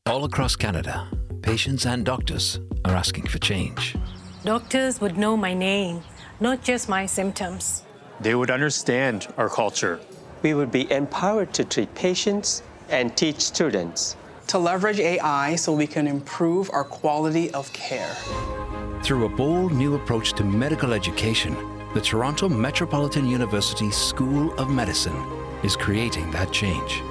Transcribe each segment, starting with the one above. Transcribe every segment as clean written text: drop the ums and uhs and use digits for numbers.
All across Canada, patients and doctors are asking for change. Doctors would know my name, not just my symptoms. They would understand our culture. We would be empowered to treat patients and teach students. To leverage AI so we can improve our quality of care. Through a bold new approach to medical education, the Toronto Metropolitan University School of Medicine is creating that change.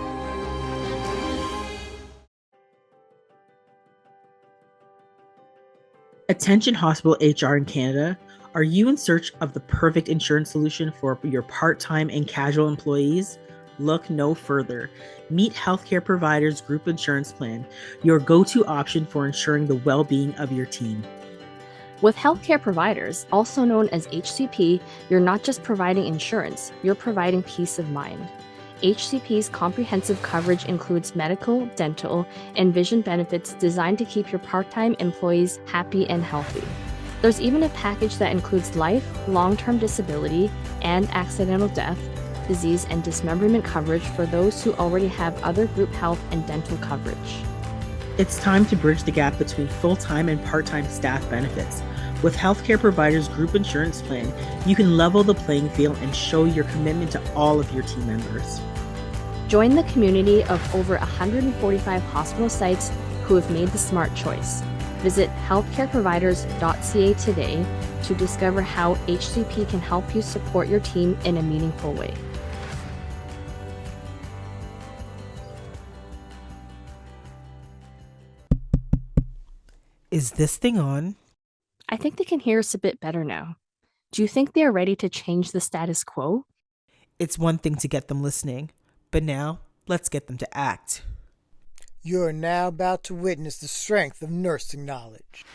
Attention hospital HR in Canada. Are you in search of the perfect insurance solution for your part-time and casual employees? Look no further. Meet Healthcare Providers Group Insurance Plan, your go-to option for ensuring the well-being of your team. With healthcare providers, also known as HCP, you're not just providing insurance, you're providing peace of mind. HCP's comprehensive coverage includes medical, dental, and vision benefits designed to keep your part-time employees happy and healthy. There's even a package that includes life, long-term disability, and accidental death, disease, and dismemberment coverage for those who already have other group health and dental coverage. It's time to bridge the gap between full-time and part-time staff benefits. With Healthcare Providers Group Insurance Plan, you can level the playing field and show your commitment to all of your team members. Join the community of over 145 hospital sites who have made the smart choice. Visit healthcareproviders.ca today to discover how HCP can help you support your team in a meaningful way. Is this thing on? I think they can hear us a bit better now. Do you think they are ready to change the status quo? It's one thing to get them listening, but now let's get them to act. You are now about to witness the strength of nursing knowledge.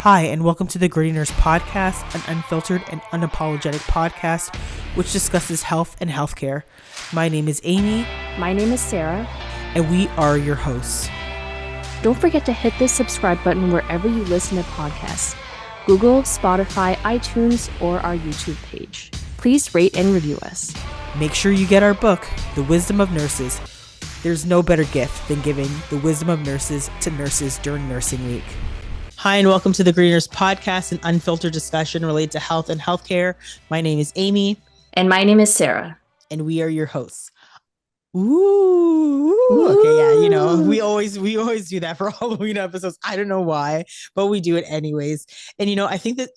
Hi, and welcome to the Gritty Nurse Podcast, an unfiltered and unapologetic podcast which discusses health and healthcare. My name is Amie. My name is Sarah. And we are your hosts. Don't forget to hit the subscribe button wherever you listen to podcasts. Google, Spotify, iTunes, or our YouTube page. Please rate and review us. Make sure you get our book, The Wisdom of Nurses. There's no better gift than giving the wisdom of nurses to nurses during Nursing Week. Hi, and welcome to the Gritty Nurse Podcast, an unfiltered discussion related to health and healthcare. My name is Amie. And my name is Sarah. And we are your hosts. Ooh. Okay, yeah, you know, we always do that for Halloween episodes. I don't know why, but we do it anyways. And you know, I think that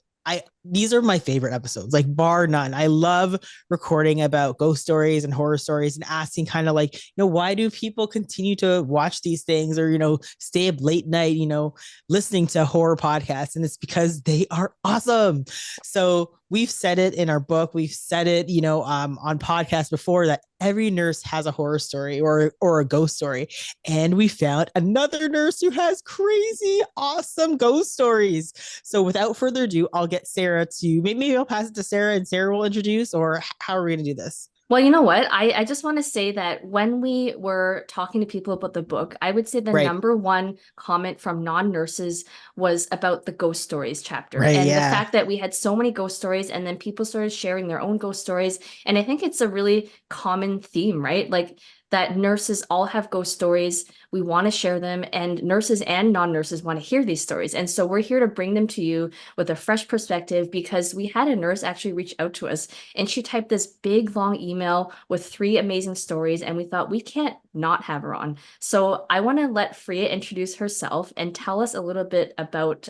these are my favorite episodes, like bar none. I love recording about ghost stories and horror stories and asking kind of like, you know, why do people continue to watch these things or, you know, stay up late night, you know, listening to horror podcasts? And it's because they are awesome. So we've said it in our book. We've said it, you know, on podcasts before that every nurse has a horror story or a ghost story. And we found another nurse who has crazy, awesome ghost stories. So without further ado, I'll get Sarah to, maybe I'll pass it to Sarah and Sarah will introduce, or how are we going to do this? Well, you know what? I just want to say that when we were talking to people about the book, I would say the number one comment from non-nurses was about the ghost stories chapter. And the fact that we had so many ghost stories and then people started sharing their own ghost stories. And I think it's a really common theme, right? Like that nurses all have ghost stories. We want to share them, and nurses and non-nurses want to hear these stories. And so we're here to bring them to you with a fresh perspective, because we had a nurse actually reach out to us and she typed this big long email with 3 amazing stories, and we thought we can't not have her on. So I want to let Freija introduce herself and tell us a little bit about,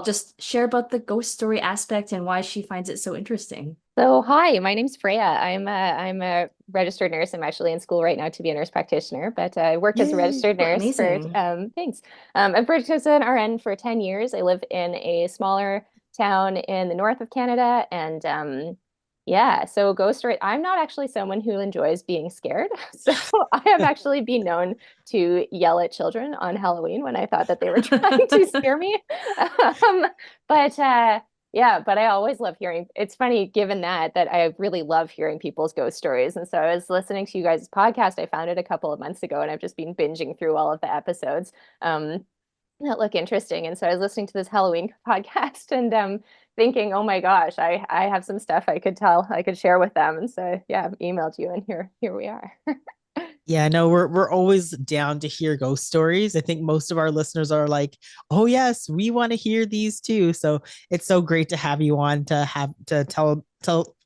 just share about the ghost story aspect and why she finds it so interesting. So hi, my name's Freija. I'm a registered nurse. I'm actually in school right now to be a nurse practitioner, but I worked as a registered nurse for thanks. I've worked as an RN for 10 years. I live in a smaller town in the north of Canada, and Yeah, so ghost story. I'm not actually someone who enjoys being scared. So I have actually been known to yell at children on Halloween when I thought that they were trying to scare me. But yeah, but I always love hearing. It's funny, given that I really love hearing people's ghost stories. And so I was listening to you guys' podcast. I found it a couple of months ago, and I've just been binging through all of the episodes. That look interesting. And so I was listening to this Halloween podcast and thinking, oh my gosh, I have some stuff I could share with them. And so yeah, I've emailed you and here we are. Yeah, no, we're always down to hear ghost stories. I think most of our listeners are like, "Oh yes, we want to hear these too." So it's so great to have you on to tell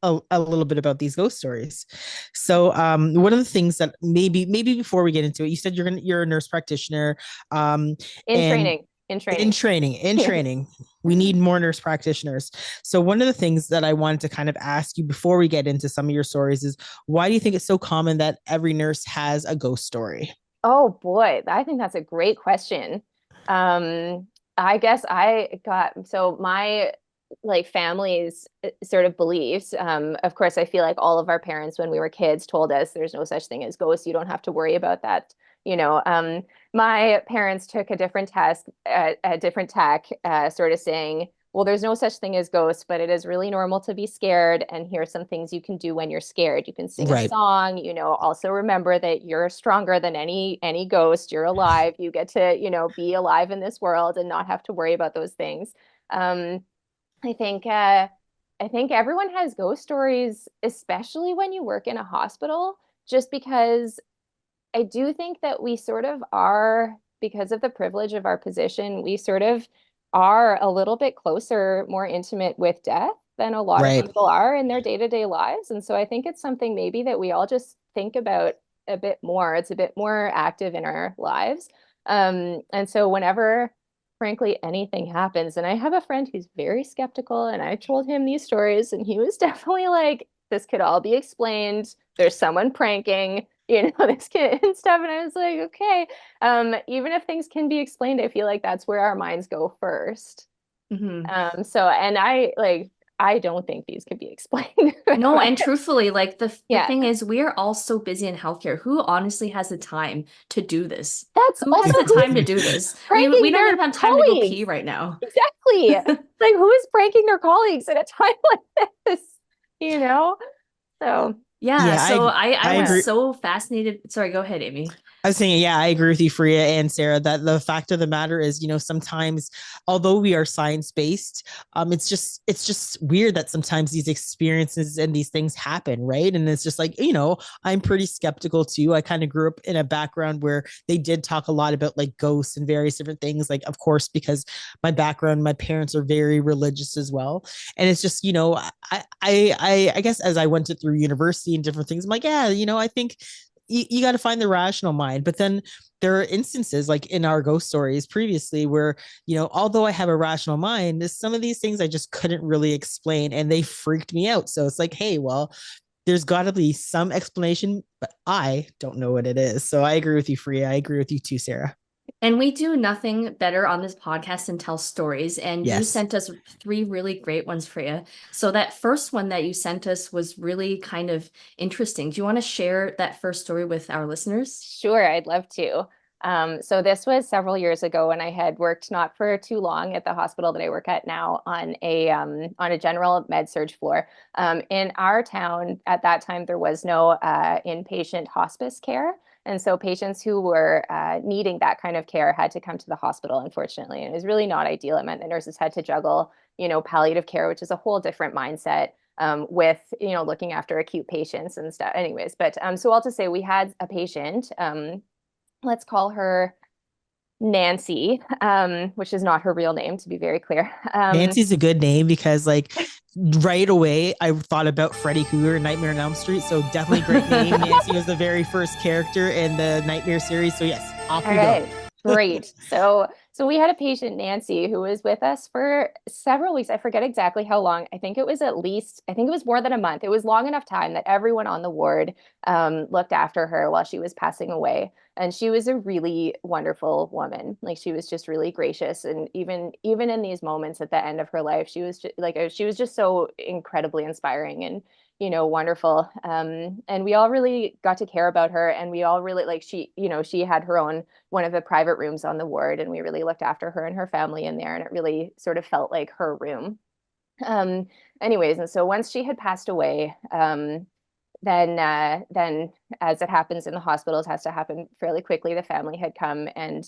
a little bit about these ghost stories. So one of the things that maybe before we get into it, you said you're a nurse practitioner. In training. We need more nurse practitioners. So one of the things that I wanted to kind of ask you before we get into some of your stories is, why do you think it's so common that every nurse has a ghost story? Oh boy, I think that's a great question. I guess my family's sort of beliefs. Of course, I feel like all of our parents when we were kids told us there's no such thing as ghosts. You don't have to worry about that. My parents took a different tack, sort of saying, well, there's no such thing as ghosts, but it is really normal to be scared. And here's some things you can do when you're scared. You can sing a song, also remember that you're stronger than any ghost. You're alive. You get to, be alive in this world and not have to worry about those things. I think everyone has ghost stories, especially when you work in a hospital, just because I do think that we sort of are, because of the privilege of our position, we sort of are a little bit closer, more intimate with death than a lot of people are in their day-to-day lives. And so I think it's something maybe that we all just think about a bit more. It's a bit more active in our lives. And so whenever, frankly, anything happens, and I have a friend who's very skeptical, and I told him these stories, and he was definitely like, this could all be explained. There's someone pranking. This kid and stuff. And I was like, okay, even if things can be explained, I feel like that's where our minds go first. And I don't think these could be explained. No, and truthfully, the thing is, we are all so busy in healthcare. Who honestly has the time to do this? Who has the time to do this? We don't even have time to go pee right now. Exactly. Like, who is pranking their colleagues at a time like this? So yeah, so I was so fascinated. Sorry, go ahead, Amie. I was saying, yeah, I agree with you, Freija and Sarah, that the fact of the matter is, sometimes, although we are science-based, it's just weird that sometimes these experiences and these things happen, right? And it's just like, I'm pretty skeptical too. I kind of grew up in a background where they did talk a lot about like ghosts and various different things. Like, of course, because my parents are very religious as well. And it's just, I guess as I went through university and different things, I'm like, yeah, I think you got to find the rational mind. But then there are instances like in our ghost stories previously where, although I have a rational mind, some of these things I just couldn't really explain and they freaked me out. So it's like, hey, well, there's got to be some explanation, but I don't know what it is. So I agree with you, Freija. I agree with you too, Sarah. And we do nothing better on this podcast than tell stories. And you sent us 3 really great ones, Freija. So that first one that you sent us was really kind of interesting. Do you want to share that first story with our listeners? Sure, I'd love to. So this was several years ago when I had worked not for too long at the hospital that I work at now on a general med surg floor. In our town at that time, there was no inpatient hospice care. And so patients who were needing that kind of care had to come to the hospital, unfortunately. And it was really not ideal. It meant the nurses had to juggle, palliative care, which is a whole different mindset with, looking after acute patients and stuff. Anyways, but so all to say, we had a patient, let's call her Nancy, which is not her real name, to be very clear. Nancy's a good name because right away I thought about Freddy Krueger, Nightmare on Elm Street. So definitely great name. Nancy was the very first character in the Nightmare series. So yes, off we go. Great. So we had a patient, Nancy, who was with us for several weeks. I forget exactly how long. I think it was more than a month. It was long enough time that everyone on the ward looked after her while she was passing away. And she was a really wonderful woman. Like, she was just really gracious. And even in these moments at the end of her life, she was just so incredibly inspiring and, wonderful. And we all really got to care about her, and we all really, like, she had her own, one of the private rooms on the ward, and we really looked after her and her family in there. And it really sort of felt like her room. Anyways, and so once she had passed away, then as it happens in the hospitals, has to happen fairly quickly. The family had come and,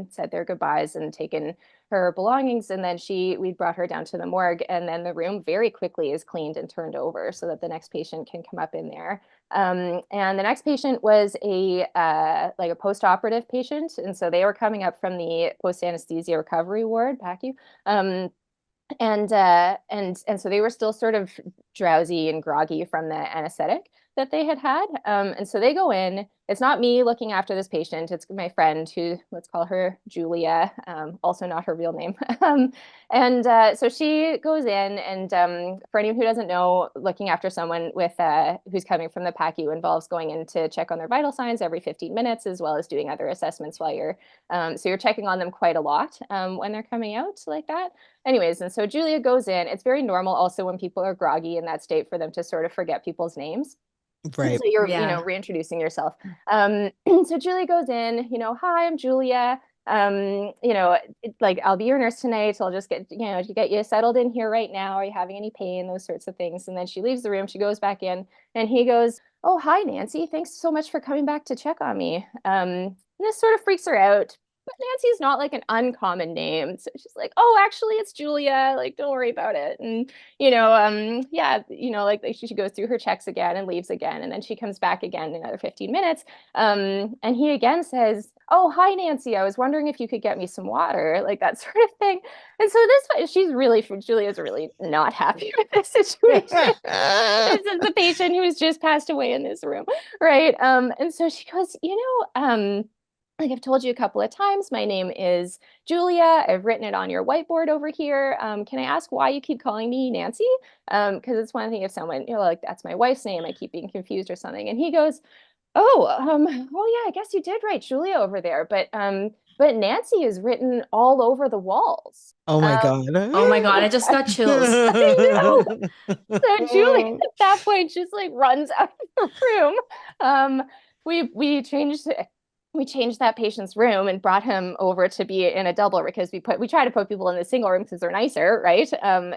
said their goodbyes and taken her belongings. And then we brought her down to the morgue, and then the room very quickly is cleaned and turned over so that the next patient can come up in there. And the next patient was a post-operative patient. And so they were coming up from the post-anesthesia recovery ward, PACU. And so they were still sort of drowsy and groggy from the anesthetic that they had had. And so they go in. It's not me looking after this patient. It's my friend, who, let's call her Julia, also not her real name. So she goes in, and for anyone who doesn't know, looking after someone with who's coming from the PACU involves going in to check on their vital signs every 15 minutes, as well as doing other assessments while you're checking on them quite a lot when they're coming out like that. Anyways, and so Julia goes in. It's very normal also when people are groggy in that state for them to sort of forget people's names. Right. So you're, reintroducing yourself. So Julia goes in, hi, I'm Julia. I'll be your nurse tonight. So I'll just get you settled in here right now. Are you having any pain? Those sorts of things. And then she leaves the room. She goes back in, and he goes, oh, hi, Nancy. Thanks so much for coming back to check on me. And this sort of freaks her out. But Nancy's not like an uncommon name. So she's like, oh, actually, it's Julia. Like, don't worry about it. And, she goes through her checks again and leaves again. And then she comes back again in another 15 minutes. And he again says, oh, hi, Nancy. I was wondering if you could get me some water, like that sort of thing. And so Julia's really not happy with this situation. This is the patient who has just passed away in this room. Right. And so she goes, like I've told you a couple of times, my name is Julia. I've written it on your whiteboard over here. Can I ask why you keep calling me Nancy? Because it's one thing if someone, like, that's my wife's name, I keep being confused or something. And he goes, oh yeah, I guess you did write Julia over there, but Nancy is written all over the walls. Oh my God. Oh my God, I just got chills. I know. So Julia at that point just like runs out of the room. We changed that patient's room and brought him over to be in a double, because we try to put people in the single room because they're nicer, right?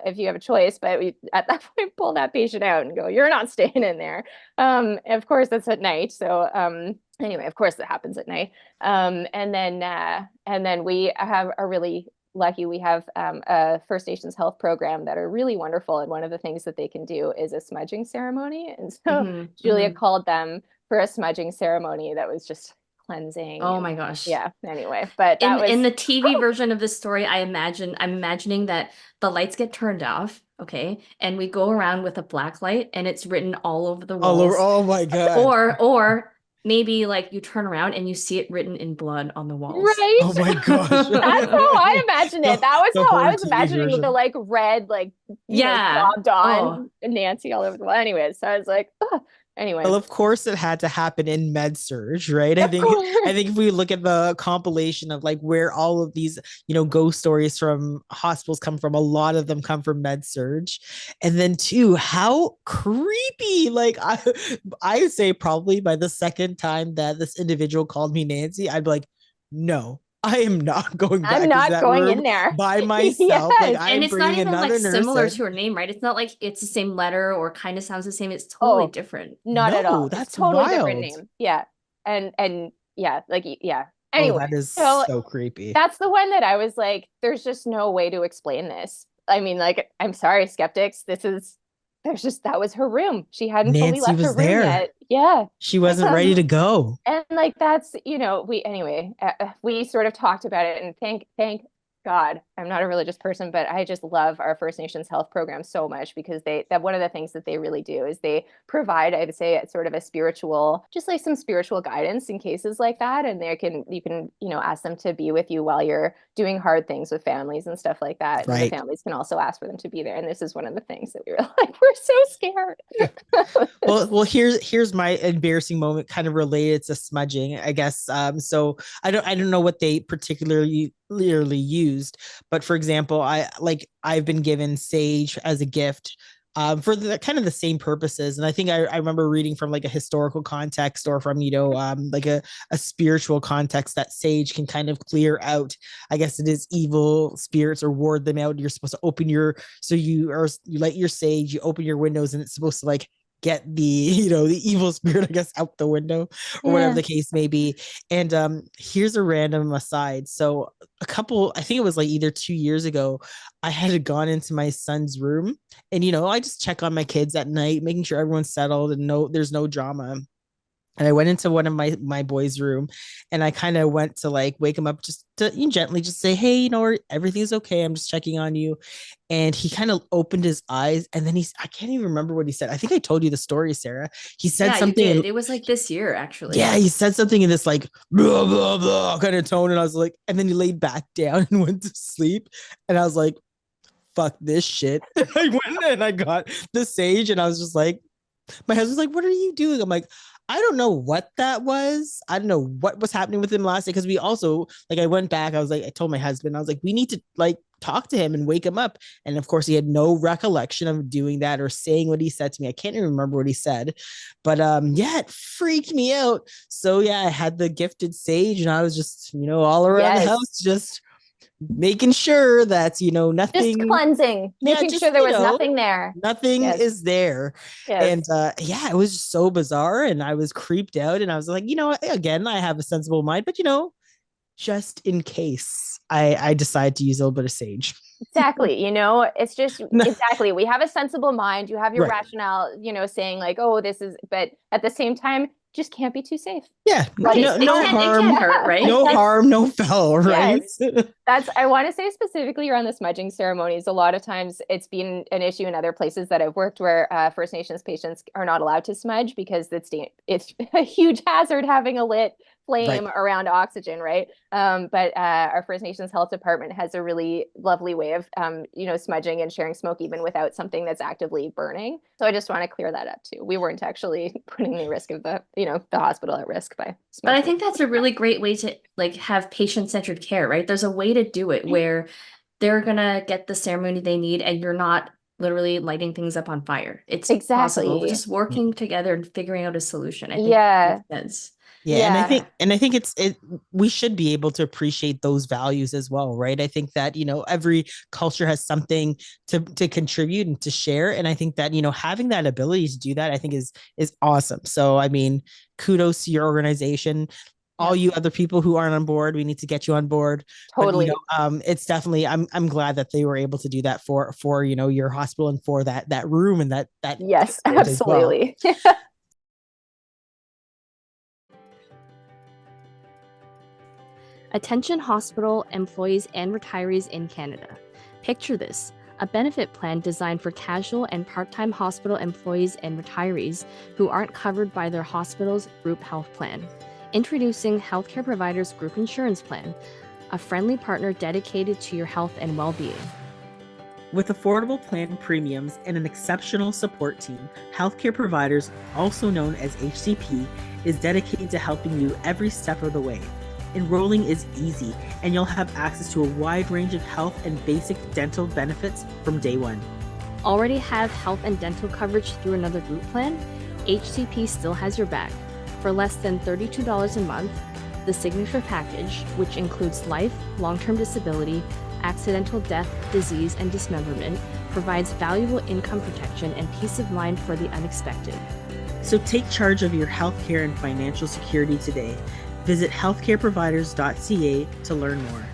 If you have a choice, but we at that point pull that patient out and go, you're not staying in there. Of course that's at night. So anyway, of course that happens at night. And then we are really lucky. We have a First Nations health program that are really wonderful. And one of the things that they can do is a smudging ceremony. And so Julia called them for a smudging ceremony that was just cleansing. Oh my gosh. Yeah. Anyway, but in the TV version of this story, I'm imagining that the lights get turned off. Okay. And we go around with a black light and it's written all over the walls. Oh my God. Or maybe like you turn around and you see it written in blood on the walls. Right. Oh my gosh. That's how I imagined it. That was how I was imagining version. The like red, like, daubed on Nancy all over the wall. Anyways, so I was like, oh. Anyway. Well, of course it had to happen in med-surg, right? I think if we look at the compilation of like where all of these, ghost stories from hospitals come from, a lot of them come from med-surg. And then too, how creepy. Like I would say probably by the second time that this individual called me Nancy, I'd be like, no, I am not going back. I'm not going in there by myself. Yes. Like, and it's not even like similar to her name, right? It's not like it's the same letter or kind of sounds the same. It's totally different. Not at all. That's it's totally wild. Different name. Yeah. And yeah, like, yeah. Anyway, that is so creepy. That's the one that I was like, there's just no way to explain this. I mean, like, I'm sorry, skeptics. That was her room. She hadn't fully left her room yet. Yeah. She wasn't ready to go. And like, that's, we sort of talked about it, and thank God, I'm not a religious person, but I just love our First Nations health program so much because that one of the things that they really do is they provide, I would say, sort of a spiritual, just like some spiritual guidance in cases like that. And you can, ask them to be with you while you're doing hard things with families and stuff like that. Right. And the families can also ask for them to be there. And this is one of the things that we were like, we're so scared. Well, here's my embarrassing moment, kind of related to smudging, I guess. So I don't know what they particularly used, but for example, I've been given sage as a gift for the kind of the same purposes. And I think I remember reading from like a historical context or from, like a spiritual context that sage can kind of clear out, I guess it is, evil spirits or ward them out. You're supposed to open you light your sage, you open your windows, and it's supposed to like get the the evil spirit, I guess, out the window or whatever the case may be. And here's a random aside. So I think it was like either 2 years ago, I had gone into my son's room, and I just check on my kids at night, making sure everyone's settled and there's no drama. And I went into one of my boys' room, and I kind of went to like wake him up, just to gently just say, hey, everything's okay. I'm just checking on you. And he kind of opened his eyes, and then I can't even remember what he said. I think I told you the story, Sarah. He said something. You did. It was like this year, actually. Yeah, he said something in this like blah, blah, blah kind of tone. And I was like, and then he laid back down and went to sleep. And I was like, fuck this shit. I went and I got the sage, and I was just like, my husband's like, what are you doing? I'm like, I don't know what that was. I don't know what was happening with him last day. Cause we also, like, I went back, I told my husband, I was like, we need to like talk to him and wake him up. And of course he had no recollection of doing that or saying what he said to me. I can't even remember what he said, but it freaked me out. So yeah, I had the gifted sage, and I was just, all around the house, just making sure that nothing, just cleansing, making sure there was nothing there, nothing is there. And it was just so bizarre, and I was creeped out, and I was like, again, I have a sensible mind, but just in case I decide to use a little bit of sage. Exactly. It's just exactly, we have a sensible mind, you have your rationale, saying like, oh, this is, but at the same time, just can't be too safe. Yeah. No harm, hurt, right? No harm, no foul, right? Yes. I want to say specifically around the smudging ceremonies. A lot of times it's been an issue in other places that I've worked where First Nations patients are not allowed to smudge because it's a huge hazard having a lit flame around oxygen, right? But our First Nations Health Department has a really lovely way of, smudging and sharing smoke even without something that's actively burning. So I just want to clear that up too. We weren't actually putting the risk of the hospital at risk by smoking. But I think that's a really great way to like have patient-centered care, right? There's a way to do it where they're gonna get the ceremony they need, and you're not literally lighting things up on fire. It's possible. We're just working together and figuring out a solution. I think that makes sense. Yeah. And I think we should be able to appreciate those values as well, right? I think that, every culture has something to contribute and to share. And I think that, having that ability to do that, I think is awesome. So, I mean, kudos to your organization. All you other people who aren't on board, we need to get you on board. Totally. But, it's definitely, I'm glad that they were able to do that for your hospital and for that room and that. Yes, absolutely. Well. Attention hospital employees and retirees in Canada. Picture this, a benefit plan designed for casual and part-time hospital employees and retirees who aren't covered by their hospital's group health plan. Introducing Healthcare Providers Group Insurance Plan, a friendly partner dedicated to your health and well-being. With affordable plan premiums and an exceptional support team, Healthcare Providers, also known as HCP, is dedicated to helping you every step of the way. Enrolling is easy, and you'll have access to a wide range of health and basic dental benefits from day one. Already have health and dental coverage through another group plan? HCP still has your back. For less than $32 a month, the Signature Package, which includes life, long-term disability, accidental death, disease, and dismemberment, provides valuable income protection and peace of mind for the unexpected. So take charge of your healthcare and financial security today. Visit healthcareproviders.ca to learn more.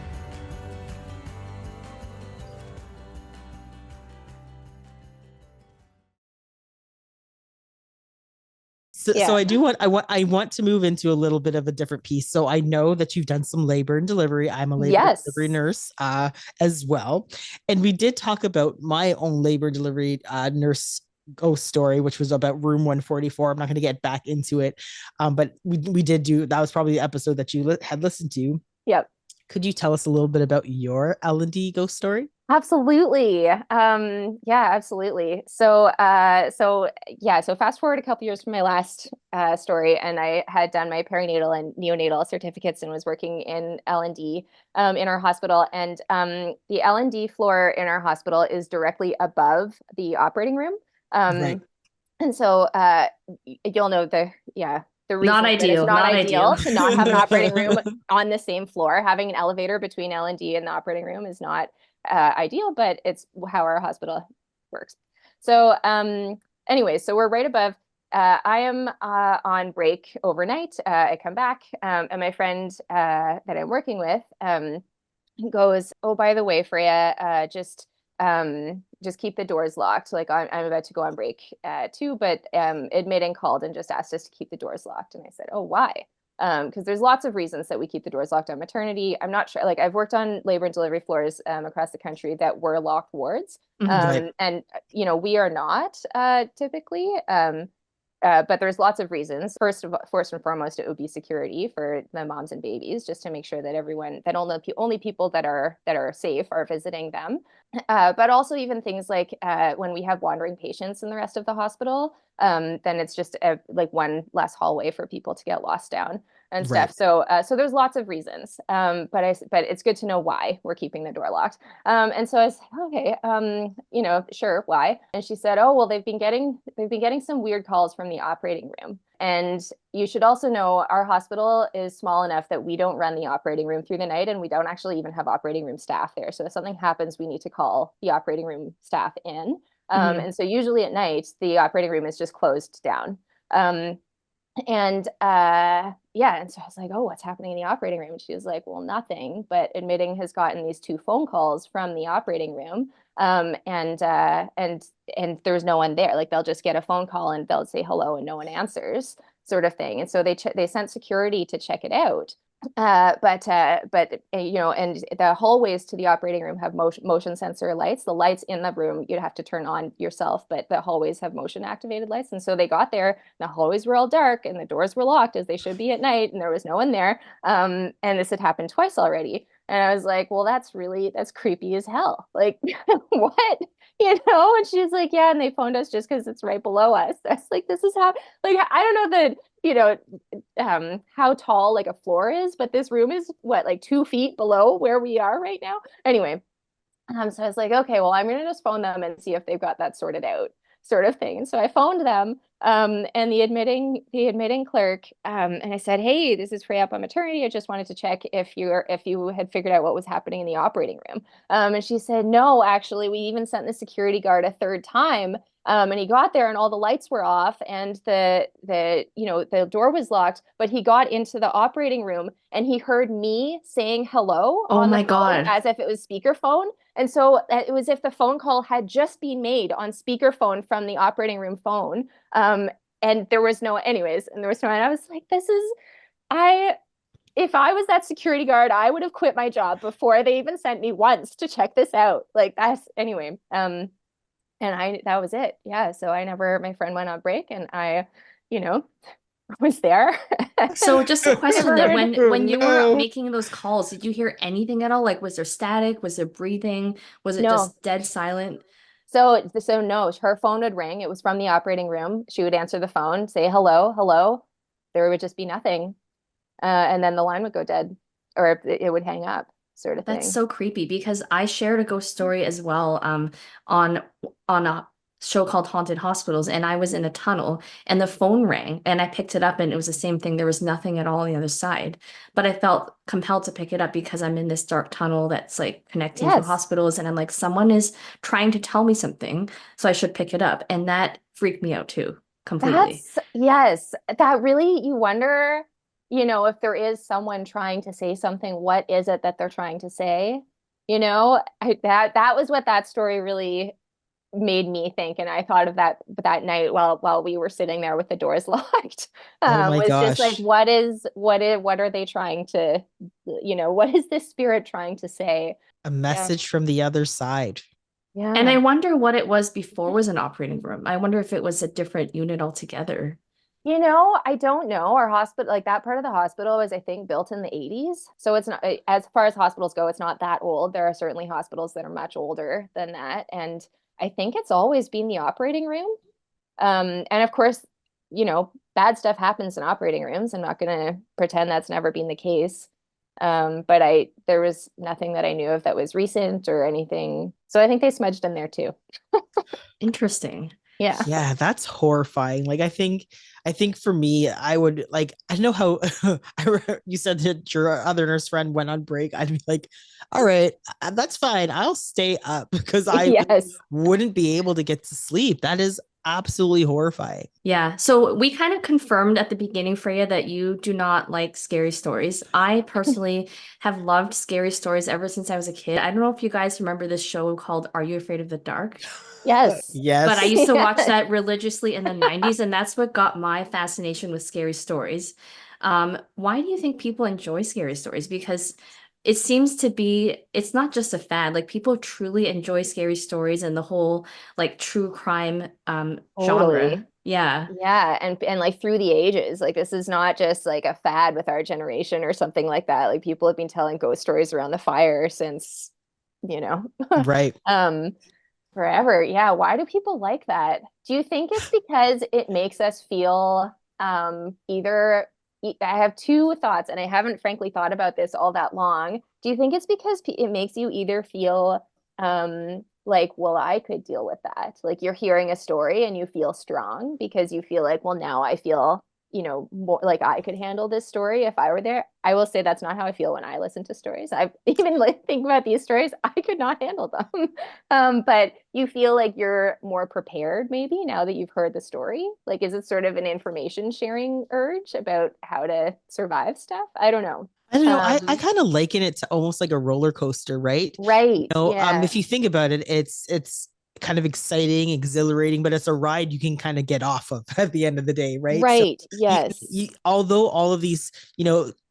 So I want to move into a little bit of a different piece. So I know that you've done some labor and delivery. I'm a labor and delivery nurse as well. And we did talk about my own labor and delivery nurse ghost story, which was about room 144. I'm not going to get back into it. But we did do, that was probably the episode that you had listened to. Yep. Could you tell us a little bit about your L&D ghost story? Absolutely. Yeah, absolutely. So fast forward a couple years from my last story, and I had done my perinatal and neonatal certificates and was working in L&D in our hospital. And the L&D floor in our hospital is directly above the operating room. Right. And so you'll know the reason not that ideal, it's not not ideal ideal to not have an operating room on the same floor. Having an elevator between L&D and the operating room is not ideal, but it's how our hospital works. So anyway, so we're right above. I am on break overnight. I come back and my friend that I'm working with goes, "Oh, by the way, Freya, just keep the doors locked. Like I'm about to go on break too, but admitting called and just asked us to keep the doors locked." And I said, "Oh, why?" Because there's lots of reasons that we keep the doors locked on maternity. I'm not sure, like I've worked on labor and delivery floors across the country that were locked wards. Right. And, we are not typically, but there's lots of reasons. First and foremost, it would be security for the moms and babies, just to make sure that only people that are safe are visiting them. But also even things like when we have wandering patients in the rest of the hospital, then it's just like one less hallway for people to get lost down and stuff. Right. So there's lots of reasons. But it's good to know why we're keeping the door locked. And so I said, okay, sure, why? And she said, "Oh, well, they've been getting some weird calls from the operating room. And you should also know our hospital is small enough that we don't run the operating room through the night, and we don't actually even have operating room staff there. So if something happens, we need to call the operating room staff in. And so usually at night, the operating room is just closed down. And so I was like, "Oh, what's happening in the operating room?" And she was like, "Well, nothing, but admitting has gotten these 2 phone calls from the operating room. And there's no one there. Like they'll just get a phone call and they'll say hello and no one answers, sort of thing." And so they sent security to check it out. But and the hallways to the operating room have motion sensor lights. The lights in the room you'd have to turn on yourself, but the hallways have motion activated lights. And so they got there, and the hallways were all dark, and the doors were locked as they should be at night, and there was no one there. And this had happened twice already. And I was like, "Well, that's creepy as hell. Like, what?" And she's like, "Yeah, and they phoned us just because it's right below us." I was like, "This is how, like, I don't know how tall like a floor is, but this room is what, like 2 feet below where we are right now." Anyway, so I was like, "Okay, well, I'm gonna just phone them and see if they've got that sorted out," sort of thing. And so I phoned them, and the admitting clerk, and I said, "Hey, this is Freya up on maternity. I just wanted to check if you had figured out what was happening in the operating room." And she said, "No, actually, we even sent the security guard a 3rd time. And he got there and all the lights were off and the door was locked, but he got into the operating room and he heard me saying hello Oh on my the phone God. as if it was speakerphone. And so it was if the phone call had just been made on speakerphone from the operating room phone. And there was no, and I was like, if I was that security guard, I would have quit my job before they even sent me once to check this out. Like anyway. And that was it. Yeah. So my friend went on break and I, was there. So just a question that when you No. were making those calls, did you hear anything at all? Like, was there static? Was there breathing? Was it just dead silent? So no, her phone would ring. It was from the operating room. She would answer the phone, say hello, hello. There would just be nothing. And then the line would go dead, or it would hang up, sort of thing. That's so creepy, because I shared a ghost story as well on a show called Haunted Hospitals, and I was in a tunnel and the phone rang and I picked it up and it was the same thing. There was nothing at all on the other side, but I felt compelled to pick it up because I'm in this dark tunnel that's like connecting to hospitals, and I'm like, someone is trying to tell me something, so I should pick it up. And that freaked me out too, completely. That really, you wonder, if there is someone trying to say something, what is it that they're trying to say? That was what that story really made me think, and I thought of that night while we were sitting there with the doors locked. Oh my Was just like, gosh. what are they trying to, what is this spirit trying to say? A Yeah. message from the other side. Yeah. And I wonder what it was before was an operating room. I wonder if it was a different unit altogether. I don't know. Our hospital, like that part of the hospital was, I think, built in the 80s. So it's not, as far as hospitals go, it's not that old. There are certainly hospitals that are much older than that. And I think it's always been the operating room. And of course, bad stuff happens in operating rooms. I'm not going to pretend that's never been the case. But there was nothing that I knew of that was recent or anything. So I think they smudged in there too. Interesting. Yeah. Yeah, that's horrifying. Like, I think for me, I would like, I know how you said that your other nurse friend went on break. I'd be like, all right, that's fine. I'll stay up because I Yes. wouldn't be able to get to sleep. That is absolutely horrifying. Yeah. So we kind of confirmed at the beginning, Freya, that you do not like scary stories. I personally have loved scary stories ever since I was a kid. I don't know if you guys remember this show called Are You Afraid of the Dark? Yes. Yes. But I used to watch that religiously in the 90s, and that's what got my fascination with scary stories. Why do you think people enjoy scary stories? Because it seems to be, it's not just a fad. Like, people truly enjoy scary stories and the whole like true crime Totally. genre. Yeah. Yeah, and like through the ages, like this is not just like a fad with our generation or something like that. Like people have been telling ghost stories around the fire since, Right. forever. Yeah, why do people like that? Do you think it's because it makes us feel either I have two thoughts and I haven't frankly thought about this all that long. Do you think it's because it makes you either feel like, well, I could deal with that. Like you're hearing a story and you feel strong because you feel like, well, now I feel, more like I could handle this story if I were there. I will say that's not how I feel when I listen to stories. I've even think about these stories, I could not handle them. But you feel like you're more prepared maybe now that you've heard the story. Like, is it sort of an information sharing urge about how to survive stuff? I don't know. I don't know. I kind of liken it to almost like a roller coaster, right? Right. Yeah. If you think about it, it's kind of exciting, exhilarating, but it's a ride you can kind of get off of at the end of the day, right? Right. So Yes. although all of these,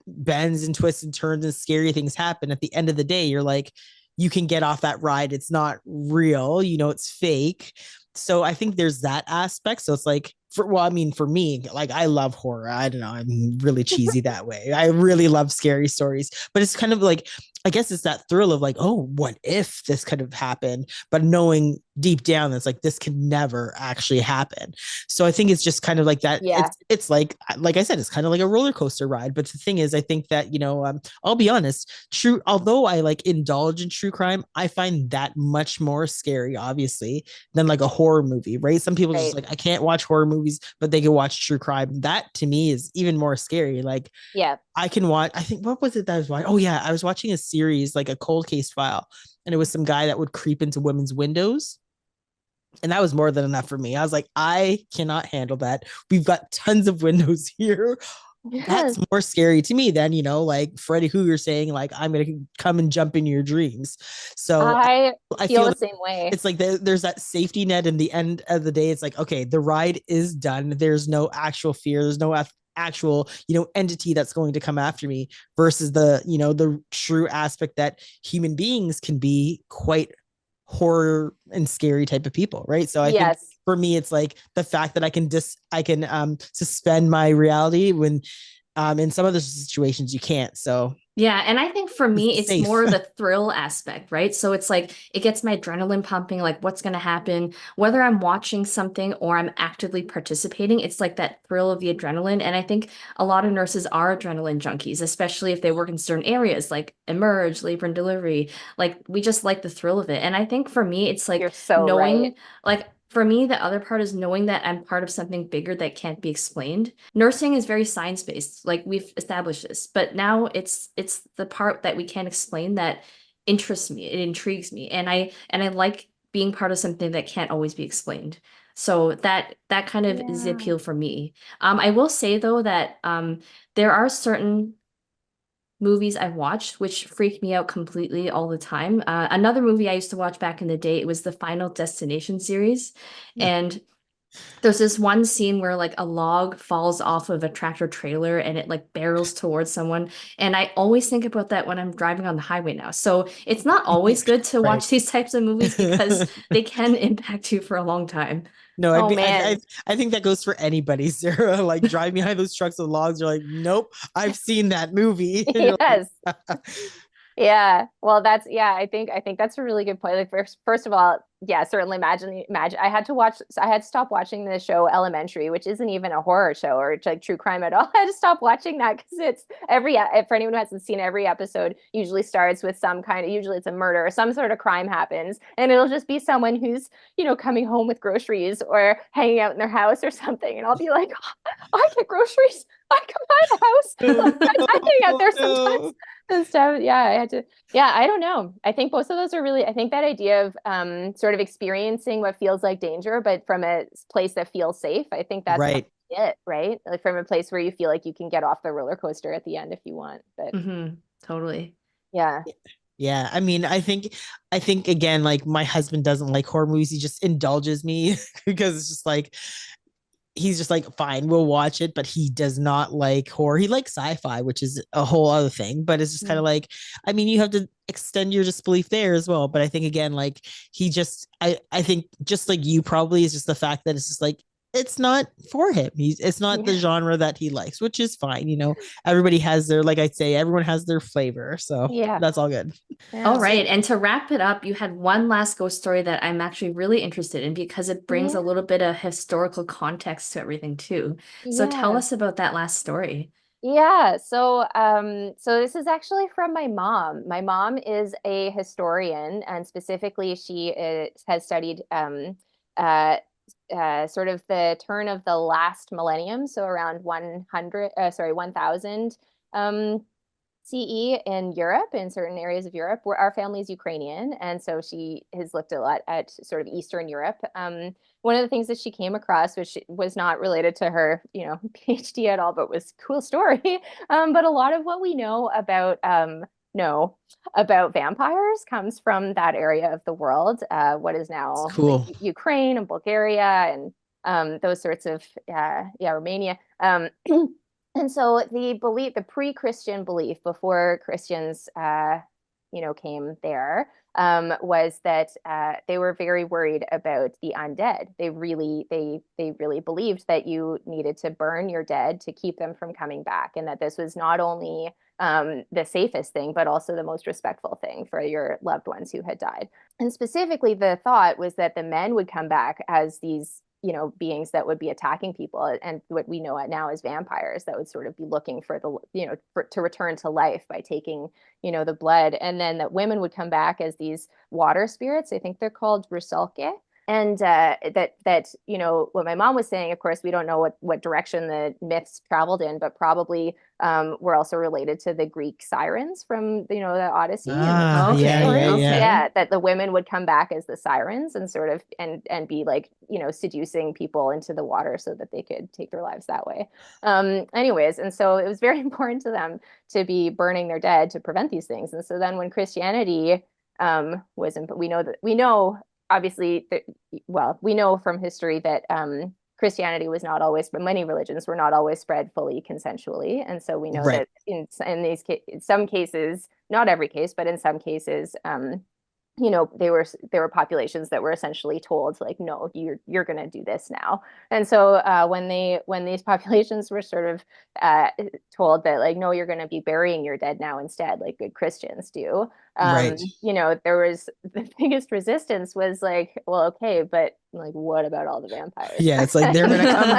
bends and twists and turns and scary things happen, at the end of the day, you're like, you can get off that ride. It's not real, it's fake. So I think there's that aspect. So it's like, for me, like I love horror. I don't know, I'm really cheesy that way. I really love scary stories, but it's kind of like, I guess it's that thrill of like, oh, what if this could have happened? But knowing deep down that's like, this could never actually happen. So I think it's just kind of like that. Yeah. It's like I said, it's kind of like a roller coaster ride. But the thing is, I think that, I'll be honest, although I like indulge in true crime, I find that much more scary, obviously, than like a horror movie, right? Some people just like, I can't watch horror movies, but they can watch true crime. That to me is even more scary. Like, yeah, I can watch, I think, what was it that I was watching? Oh yeah, I was watching a series, like a cold case file, and it was some guy that would creep into women's windows. And that was more than enough for me. I was like, I cannot handle that. We've got tons of windows here. yes. That's more scary to me than, like Freddy Krueger saying, like, I'm going to come and jump in your dreams. So I feel the like same way. It's like there's that safety net in the end of the day. It's like, okay, the ride is done. There's no actual fear. There's no actual, entity that's going to come after me, versus the true aspect that human beings can be quite horror and scary type of people, right? So I think for me, it's like the fact that I can suspend my reality when in some other situations you can't. So yeah, and I think for me, it's more the thrill aspect, right? So it's like, it gets my adrenaline pumping, like what's going to happen, whether I'm watching something or I'm actively participating, it's like that thrill of the adrenaline. And I think a lot of nurses are adrenaline junkies, especially if they work in certain areas like emerge, labor and delivery. Like, we just like the thrill of it. And I think for me, it's like knowing, like, for me, the other part is knowing that I'm part of something bigger that can't be explained. Nursing is very science-based, like we've established this, but now it's the part that we can't explain that interests me, it intrigues me, and I like being part of something that can't always be explained. So that kind of is the appeal for me. I will say though that there are certain movies I've watched, which freak me out completely all the time. Another movie I used to watch back in the day, it was the Final Destination series. And there's this one scene where like a log falls off of a tractor trailer and it like barrels towards someone. And I always think about that when I'm driving on the highway now. So it's not always good to watch these types of movies because they can impact you for a long time. No, Oh, man. I think that goes for anybody, Sarah. Like driving behind those trucks with logs, you're like, nope, I've seen that movie. Yes. Yeah. Well, I think that's a really good point. Like first of all, yeah, certainly imagine I had to stop watching the show Elementary, which isn't even a horror show or like true crime at all. I had to stop watching that because it's for anyone who hasn't seen, every episode usually starts with usually it's a murder or some sort of crime happens, and it'll just be someone who's, coming home with groceries or hanging out in their house or something. And I'll be like, oh, I get groceries. I come by the house. I hang out there sometimes. And stuff. Yeah, I don't know. I think both of those are really, I think that idea of sort of experiencing what feels like danger, but from a place that feels safe, I think that's right. It, right? Like from a place where you feel like you can get off the roller coaster at the end if you want. But totally. Yeah. Yeah. I mean, I think again, like my husband doesn't like horror movies. He just indulges me because it's just like, he's just like, fine, we'll watch it, but he does not like horror. He likes sci-fi, which is a whole other thing, but it's just kind of like, I mean, you have to extend your disbelief there as well. But I think again, like I think just like you probably is just the fact that it's just like, it's not for him. It's not the genre that he likes, which is fine. Everybody has their, like I say, everyone has their flavor. So that's all good. Yeah. All right. And to wrap it up, you had one last ghost story that I'm actually really interested in because it brings a little bit of historical context to everything too. So tell us about that last story. Yeah. So this is actually from my mom. My mom is a historian, and specifically she has studied sort of the turn of the last millennium, so around 1000 CE in Europe, in certain areas of Europe, where our family is Ukrainian. And so she has looked a lot at sort of Eastern Europe. One of the things that she came across, which was not related to her, PhD at all, but was a cool story. But a lot of what we know about vampires comes from that area of the world, what is now Ukraine and Bulgaria and those sorts of, Romania. And so the pre-Christian belief before Christians, came there, was that they were very worried about the undead. They really believed that you needed to burn your dead to keep them from coming back, and that this was not only the safest thing, but also the most respectful thing for your loved ones who had died. And specifically, the thought was that the men would come back as these beings that would be attacking people, and what we know now as vampires that would sort of be looking for to return to life by taking, the blood. And then that women would come back as these water spirits. I think they're called rusalke. And what my mom was saying, of course, we don't know what direction the myths traveled in, but probably were also related to the Greek sirens from the Odyssey. That the women would come back as the sirens and sort of and be like seducing people into the water so that they could take their lives that way. Anyways, and so it was very important to them to be burning their dead to prevent these things. And so then when Christianity we know obviously, we know from history that Christianity was not always, but many religions were not always spread fully consensually. And so we know that in some cases, not every case, but in some cases, there were populations that were essentially told, like, no, you're going to do this now. And so when these populations were sort of told that, like, no, you're going to be burying your dead now instead, like good Christians do. There was the biggest resistance was like, well, okay, but like, what about all the vampires? Yeah, it's like they're going to come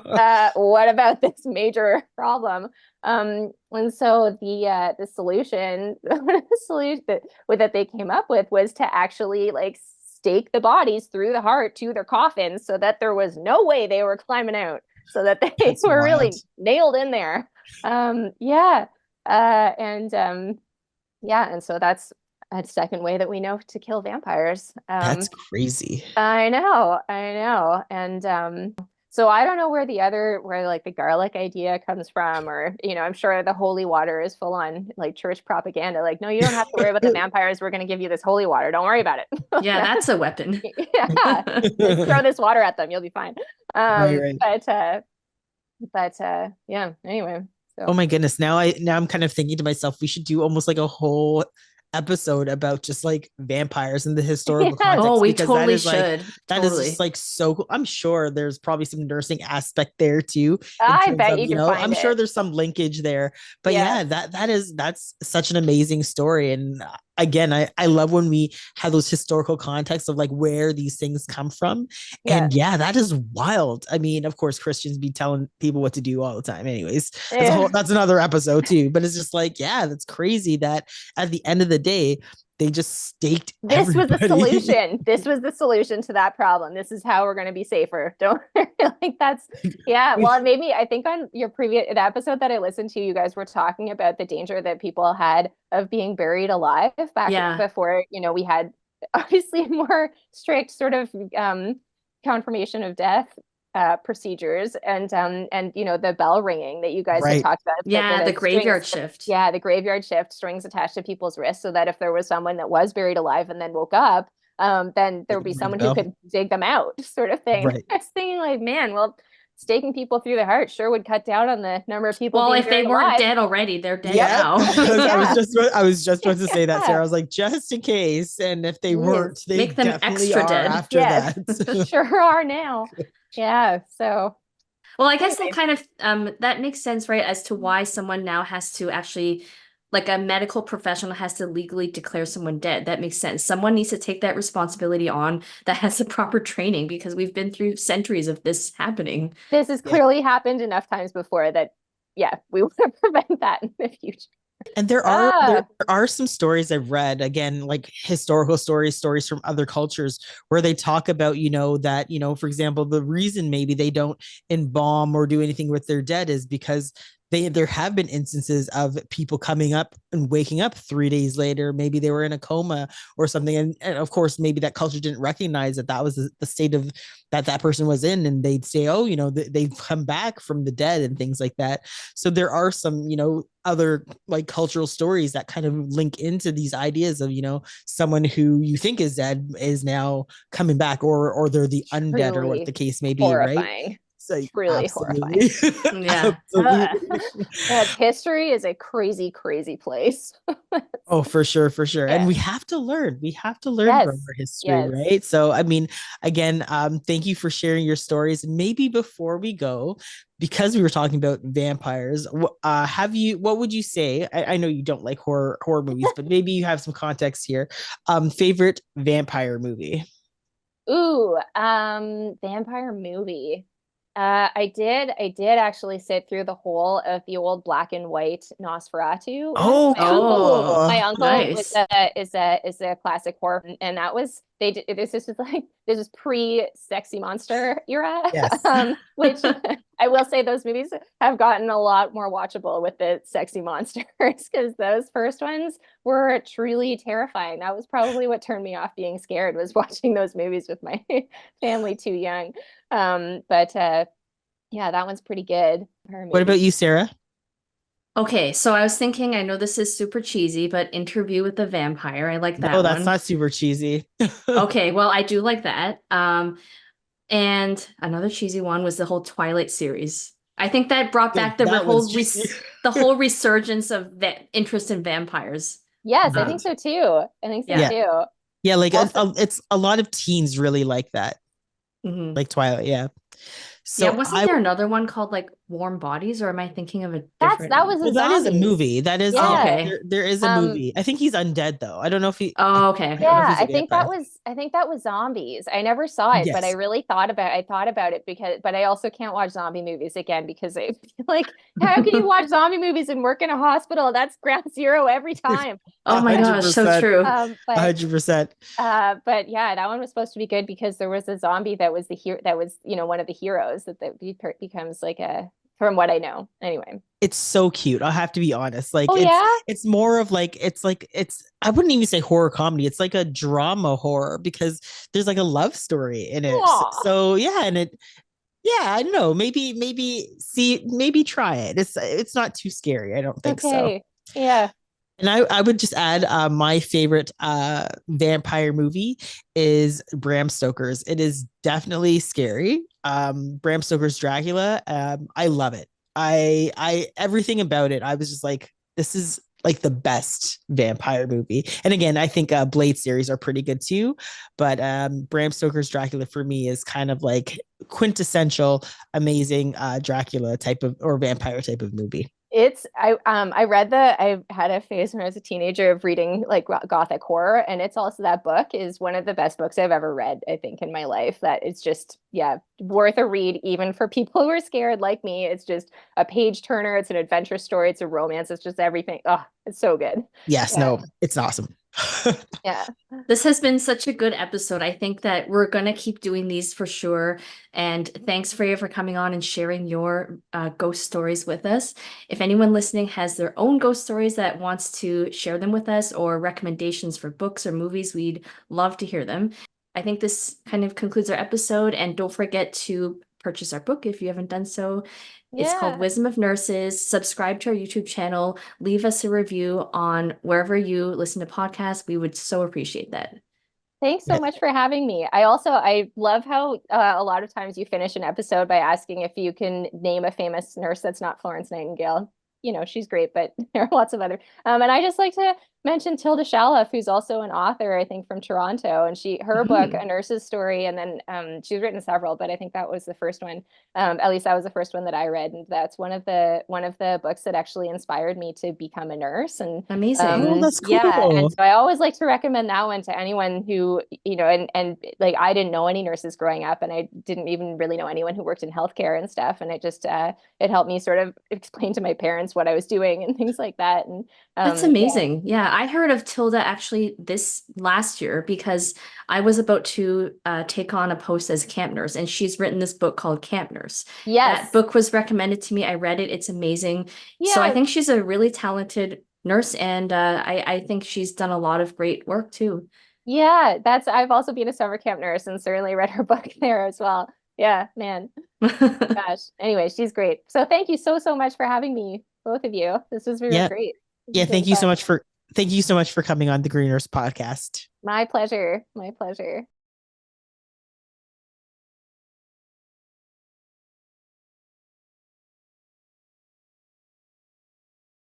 back. What about this major problem? And so the solution that they came up with was to actually like stake the bodies through the heart to their coffins so that there was no way they were climbing out, so that they were really nailed in there. And so that's a second way that we know to kill vampires. That's crazy. I know. And So I don't know where like the garlic idea comes from, or, I'm sure the holy water is full on like church propaganda. Like, no, you don't have to worry about the vampires. We're going to give you this holy water. Don't worry about it. Yeah, that's a weapon. Yeah. Just throw this water at them. You'll be fine. Right. But yeah, anyway. So. Oh my goodness. Now I'm kind of thinking to myself, we should do almost like a whole episode about just like vampires and the historical context. Oh, we totally should. That is just like so cool. I'm sure there's probably some nursing aspect there too. I bet you can find I'm sure there's some linkage there. But yeah, that's such an amazing story. And again, I love when we have those historical contexts of like where these things come from. And that is wild. I mean, of course, Christians be telling people what to do all the time anyways. That's another episode too. But it's just like, that's crazy that at the end of the day, they just staked everybody. Was the solution. This was the solution to that problem. This is how we're going to be safer. Don't like that's well, maybe I think on your the episode that I listened to, you guys were talking about the danger that people had of being buried alive back before, we had obviously more strict sort of confirmation of death procedures and the bell ringing that you guys had talked about. The graveyard shift. Yeah, the graveyard shift, strings attached to people's wrists, so that if there was someone that was buried alive and then woke up, then there would be someone who could dig them out, sort of thing. I was thinking like, man, well, staking people through the heart sure would cut down on the number of people. Well, if they weren't dead already, they're dead now. I was just about to say that, Sarah. I was like, just in case, and if they weren't, they make them extra dead after that. Sure are now. Yeah. So. Well, I guess that kind of that makes sense, right? As to why someone now has to actually, like a medical professional has to legally declare someone dead. That makes sense. Someone needs to take that responsibility on that has the proper training, because we've been through centuries of this happening. This has clearly happened enough times before that, we want to prevent that in the future. And there are some stories I've read, again, like historical stories from other cultures, where they talk about, that, for example, the reason maybe they don't embalm or do anything with their dead is because there have been instances of people coming up and waking up 3 days later. Maybe they were in a coma or something. And of course, maybe that culture didn't recognize that was the state of that person was in. And they'd say, oh, they've come back from the dead and things like that. So there are some, other like cultural stories that kind of link into these ideas of, someone who you think is dead is now coming back, or they're the undead, or what the case may be, right? So, really horrifying. History is a crazy, crazy place. Oh, for sure. And we have to learn. From our history, right? So, I mean, again, thank you for sharing your stories. Maybe before we go, because we were talking about vampires, what would you say? I know you don't like horror movies, but maybe you have some context here. Favorite vampire movie? Ooh, vampire movie. I did actually sit through the whole of the old black and white Nosferatu. My uncle nice. is a classic horror, and that was this is pre-sexy monster era. Yes. Which I will say those movies have gotten a lot more watchable with the sexy monsters, because those first ones were truly terrifying. That was probably what turned me off being scared, was watching those movies with my family too young. But that one's pretty good. What about you, Sarah? Okay, so I was thinking, I know this is super cheesy, but Interview with the Vampire. I like that. Oh, that's not super cheesy. Okay, well, I do like that. And another cheesy one was the whole Twilight series. I think that brought back the whole resurgence of interest in vampires. Yes, I think so too. Too. Yeah, like it's a lot of teens really like that. Mm-hmm. Like Twilight, yeah. So wasn't there another one called like Warm Bodies, or am I thinking of a different? That is a movie. That is okay. There is a movie. I think he's undead though. I don't know if he. Oh, okay. Yeah, I think that was zombies. I never saw it, but I really thought about it but I also can't watch zombie movies again, because I feel like, how can you watch zombie movies and work in a hospital? That's ground zero every time. Oh my gosh, so true. 100%. But yeah, that one was supposed to be good because there was a zombie that was one of the heroes that becomes like from what I know. Anyway, it's so cute. I'll have to be honest. Like, it's more of like, it's I wouldn't even say horror comedy. It's like a drama horror, because there's like a love story in it. So yeah, and Yeah, I don't know. Maybe try it. It's not too scary. I don't think so. Okay. Yeah. And I would just add my favorite vampire movie is Bram Stoker's. It is definitely scary. Bram Stoker's Dracula. I love it. I everything about it. I was just like, this is like the best vampire movie. And again, I think Blade series are pretty good too. But Bram Stoker's Dracula for me is kind of like quintessential amazing Dracula type of or vampire type of movie. I had a phase when I was a teenager of reading like gothic horror, and it's also that book is one of the best books I've ever read, I think, in my life. That it's just, yeah, worth a read even for people who are scared like me. It's just a page turner, it's an adventure story, it's a romance, it's just everything. Oh, it's so good. Yes, yeah. No, it's awesome. Yeah. This has been such a good episode. I think that we're going to keep doing these for sure. And thanks, Freya, for coming on and sharing your ghost stories with us. If anyone listening has their own ghost stories that wants to share them with us or recommendations for books or movies, we'd love to hear them. I think this kind of concludes our episode. And don't forget to purchase our book if you haven't done so. It's called Wisdom of Nurses. Subscribe to our YouTube channel. Leave us a review on wherever you listen to podcasts. We would so appreciate that. Thanks so much for having me. I love how a lot of times you finish an episode by asking if you can name a famous nurse that's not Florence Nightingale. You know, she's great, but there are lots of other. And I just like to mention Tilda Shalluf, who's also an author, I think, from Toronto, and her book, A Nurse's Story, and then she's written several, but I think that was the first one. At least that was the first one that I read, and that's one of the books that actually inspired me to become a nurse. And amazing. Oh, that's cool. Yeah, and so I always like to recommend that one to anyone who, you know, and like I didn't know any nurses growing up, and I didn't even really know anyone who worked in healthcare and stuff, and it just it helped me sort of explain to my parents what I was doing and things like that. And that's amazing. Yeah, I heard of Tilda actually this last year because I was about to take on a post as a camp nurse, and she's written this book called Camp Nurse. Yes. That book was recommended to me. I read it. It's amazing. Yeah. So I think she's a really talented nurse, and I think she's done a lot of great work too. Yeah, I've also been a summer camp nurse and certainly read her book there as well. Yeah, man. Gosh. Anyway, she's great. So thank you so much for having me, both of you. This was really great. Yeah, thank you so much for coming on the Green Nurse podcast. My pleasure. My pleasure.